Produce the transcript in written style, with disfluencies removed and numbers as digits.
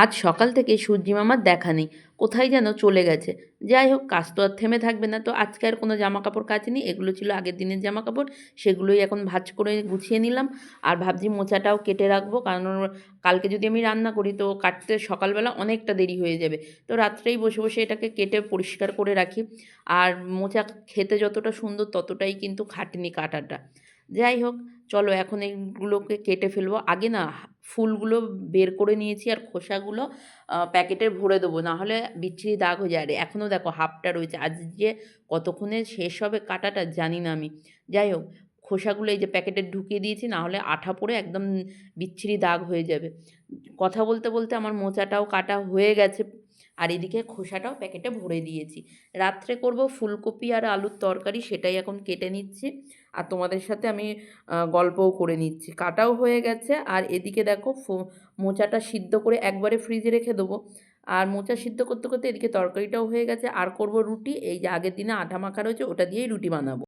আজ সকাল থেকে সূর্যি মামার দেখা নেই। কোথায় যেন চলে গেছে। যাই হোক, কাজ তো আর থেমে থাকবে না। তো আজকে আর কোনো জামাকাপড় কাচিনি। এগুলো ছিল আগের দিনের জামাকাপড়। সেগুলোই এখন ভাঁজ করে গুছিয়ে নিলাম। আর ভাবছি মোচাটাও কেটে রাখবো। কারণ কালকে যদি আমি রান্না করি তো কাটতে সকালবেলা অনেকটা দেরি হয়ে যাবে। তো রাত্রেই বসে, বসে এটাকে কেটে পরিষ্কার করে রাখি। আর মোচা খেতে যতটা সুন্দর ততটাই কিন্তু খাটনি কাটাটা। যাই হোক, চলো এখন এইগুলোকে কেটে ফেলবো। আগে না ফুলগুলো বের করে নিয়েছি আর খোসাগুলো প্যাকেটে ভরে দেবো, নাহলে বিচ্ছিরি দাগ হয়ে যায়। আর এখনও দেখো হাফটা রয়েছে। আজ যে কতক্ষণে শেষ হবে কাটাটা জানি না আমি। যাই হোক, খোসাগুলো এই যে প্যাকেটে ঢুকিয়ে দিয়েছি, নাহলে আঠা পড়ে একদম বিচ্ছিরি দাগ হয়ে যাবে। কথা বলতে বলতে আমার মোচাটাও কাটা হয়ে গেছে। আর এদিকে খোসাটাও প্যাকেটে ভরে দিয়েছি। রাত্রে করব ফুলকপি আর আলুর তরকারি, সেটাই এখন কেটে নিচ্ছি। আর তোমাদের সাথে আমি গল্পও করে নিচ্ছি। কাটাও হয়ে গেছে। আর এদিকে দেখো মোচাটা সিদ্ধ করে একবারে ফ্রিজে রেখে দেবো। আর মোচা সিদ্ধ করতে করতে এদিকে তরকারিটাও হয়ে গেছে। আর করব রুটি। এই যে আগের দিনে আটা মাখা রয়েছে ওটা দিয়েই রুটি বানাবো।